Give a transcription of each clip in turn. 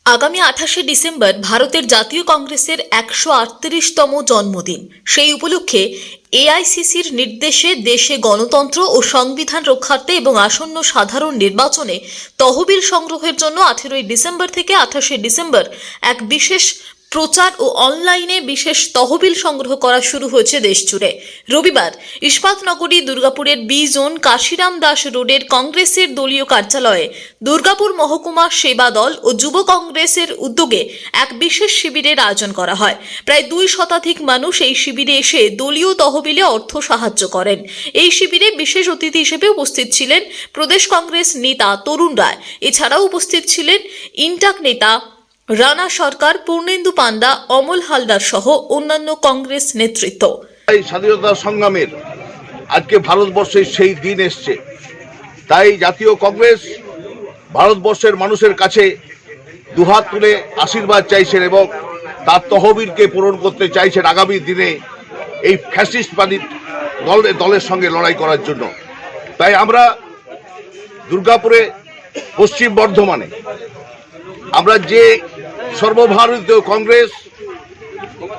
আগামী 28শে ডিসেম্বর ভারতের জাতীয় কংগ্রেসের 138তম জন্মদিন। সেই উপলক্ষে এআইসিসির নির্দেশে দেশে গণতন্ত্র ও সংবিধান রক্ষার্থে এবং আসন্ন সাধারণ নির্বাচনে তহবিল সংগ্রহের জন্য 18ই ডিসেম্বর থেকে 28শে ডিসেম্বর এক বিশেষ প্রচার ও অনলাইনে বিশেষ তহবিল সংগ্রহ করা শুরু হয়েছে দেশজুড়ে। রবিবার ইস্পাতনগরী দুর্গাপুরের বি জোন কাশিরাম দাস রোডের কংগ্রেসের দলীয় কার্যালয়ে দুর্গাপুর মহকুমা সেবা দল ও যুব কংগ্রেসের উদ্যোগে এক বিশেষ শিবিরের আয়োজন করা হয়। প্রায় 2 শতাধিক মানুষ এই শিবিরে এসে দলীয় তহবিলে অর্থ সাহায্য করেন। এই শিবিরে বিশেষ অতিথি হিসেবে উপস্থিত ছিলেন প্রদেশ কংগ্রেস নেতা তরুণ রায়। এছাড়াও উপস্থিত ছিলেন ইন্টাক নেতা রানা সরকার, পূর্ণেন্দু পান্ডা, অমল হালদার সহ অন্যান্য কংগ্রেস নেতৃত্ব। স্বাধীনতা সংগ্রামের আজকে ভারতবর্ষের সেই দিন এসছে, তাই জাতীয় কংগ্রেস ভারতবর্ষের মানুষের কাছে দুহাত তুলে আশীর্বাদ চাইছেন এবং তার তহবিলকে পূরণ করতে চাইছেন আগামী দিনে এই ফ্যাসিস্টবাদী দলের সঙ্গে লড়াই করার জন্য। তাই আমরা দুর্গাপুরে, পশ্চিম বর্ধমানে আমরা যে সর্বভারতীয় কংগ্রেস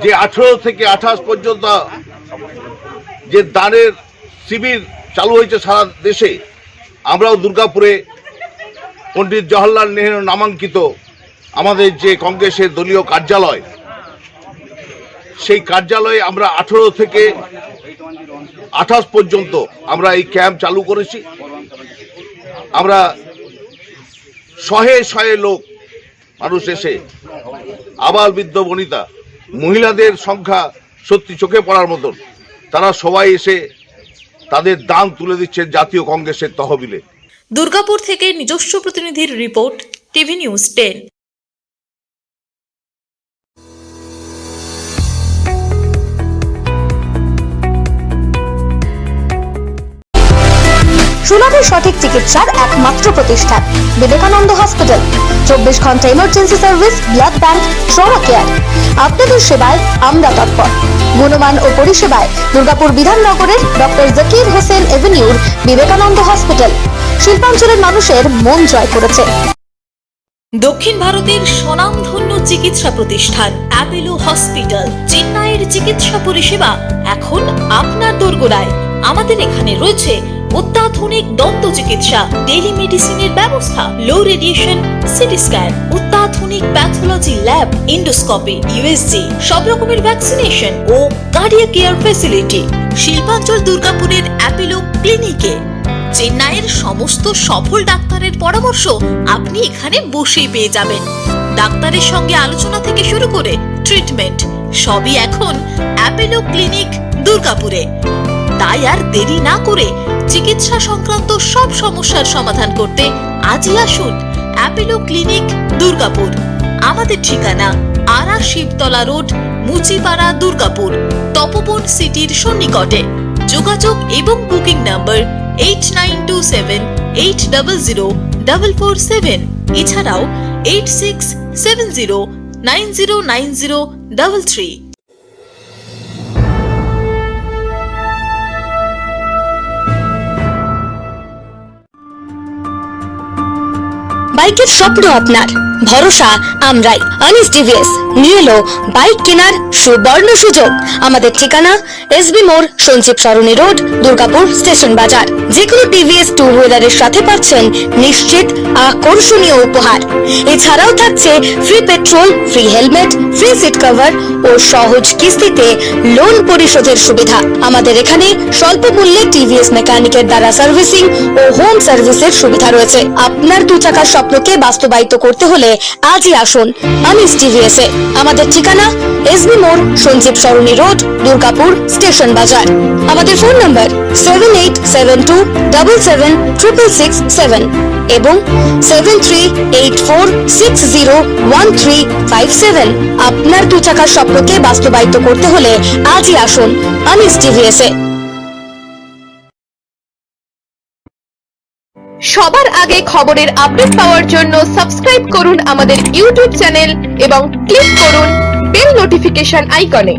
যে 18 থেকে 28 পর্যন্ত যে দানের শিবির চালু হয়েছে সারা দেশে, আমরাও দুর্গাপুরে পণ্ডিত জওহরলাল নেহরু নামাঙ্কিত আমাদের যে কংগ্রেসের দলীয় কার্যালয়, সেই কার্যালয়ে আমরা 18 থেকে 28 পর্যন্ত আমরা এই ক্যাম্প চালু করেছি। আমরা শয়ে শয়ে লোক মানুষ এসে, আবাল বৃদ্ধ বনিতা, মহিলাদের সংখ্যা সত্যি চোখে পড়ার মতন, তারা সবাই এসে তাদের দান তুলে দিচ্ছেন জাতীয় কংগ্রেসের তহবিলে। দুর্গাপুর থেকে নিজস্ব প্রতিনিধির রিপোর্ট, টিভি নিউজ 10। সুলভে সঠিক চিকিৎসার একমাত্র প্রতিষ্ঠান বিবেকানন্দ হসপিটাল। 24 ঘন্টা emergency service, blood bank, trauma care. আপনাদের সেবায় আমরা তৎপর। গুণমান ও পরিষেবায় দুর্গাপুর বিধাননগরের ডক্টর জাকির হোসেন এভিনিউর বিবেকানন্দ হসপিটাল শিল্পাঞ্চলের মানুষের মন জয় করেছে। দক্ষিণ ভারতের স্বনামধন্য চিকিৎসা প্রতিষ্ঠান অ্যাপোলো হসপিটাল। চেন্নাইয়ের চিকিৎসা পরিষেবা এখন আপনার দোরগোড়ায়। আমাদের এখানে রয়েছে অত্যাধুনিক দন্ত চিকিৎসা, টেলিমেডিসিনের ব্যবস্থা, লো রেডিয়েশন সিটি স্ক্যান, অত্যাধুনিক প্যাথোলজি ল্যাব, ইন্ডোস্কোপি, ইউএসজি, সব রকমের ভ্যাকসিনেশন ও কার্ডিয়াক কেয়ার ফ্যাসিলিটি। শিল্পাঞ্চল দুর্গাপুরের অ্যাপোলো ক্লিনিকে চেন্নাইয়ের সমস্ত সফল ডাক্তারের পরামর্শ আপনি এখানে বসেই পেয়ে যাবেন। ডাক্তারের সঙ্গে আলোচনা থেকে শুরু করে ট্রিটমেন্ট সবই এখন অ্যাপোলো ক্লিনিক দুর্গাপুরে। তাই আর দেরি না করে চিকিৎসা সংক্রান্ত সব সমস্যার সমাধান করতে আজই আসুন অ্যাপোলো ক্লিনিক দুর্গাপুর। আমাদের ঠিকানা আরা শিবতলা রোড, মুচিপাড়া, দুর্গাপুর, তপবন সিটির সন্নিকটে। যোগাযোগ এবং বুকিং নাম্বার 8927800447। এছাড়াও 8670909033। বাইকের স্বপ্ন আপনার, ভরসা আমরাই। আনিস টিভিএস নিয়ে এলো বাইক কেনার সুবর্ণ সুযোগ। আমাদের ঠিকানা এসবি মোড়, সঞ্জীব সরণি রোড, দুর্গাপুর স্টেশন বাজার। যেকোনো টিভিএস 2 হুইলারের সাথে পাচ্ছেন নিশ্চিত আকর্ষণীয় উপহার। এছাড়াও থাকছে free petrol, free helmet, free seat cover ও সহজ কিস্তিতে লোন পরিশোধের সুবিধা। আমাদের এখানে স্বল্প মূল্যে টিভিএস মেকানিকের দ্বারা সার্ভিসিং ও হোম সার্ভিসের সুবিধা রয়েছে। আপনার 2 চাকার স্বপ্নকে বাস্তবায়িত করতে হলে আজই আসুন আনিস টিভিএস এ। আমাদের ঠিকানা এসবি মোড়, সঞ্জীব সরণি রোড, দুর্গাপুর স্টেশন বাজার। আমাদের ফোন নাম্বার 7872776667 এবং 7384601357। আপনার 2 চাকার স্বপ্নকে বাস্তবায়িত করতে হলে আজই আসুন আনিস টিভিএস এ। সবার আগে খবরের আপডেট পাওয়ার জন্য সাবস্ক্রাইব করুন আমাদের ইউটিউব চ্যানেল এবং ক্লিক করুন বেল নোটিফিকেশন আইকনে।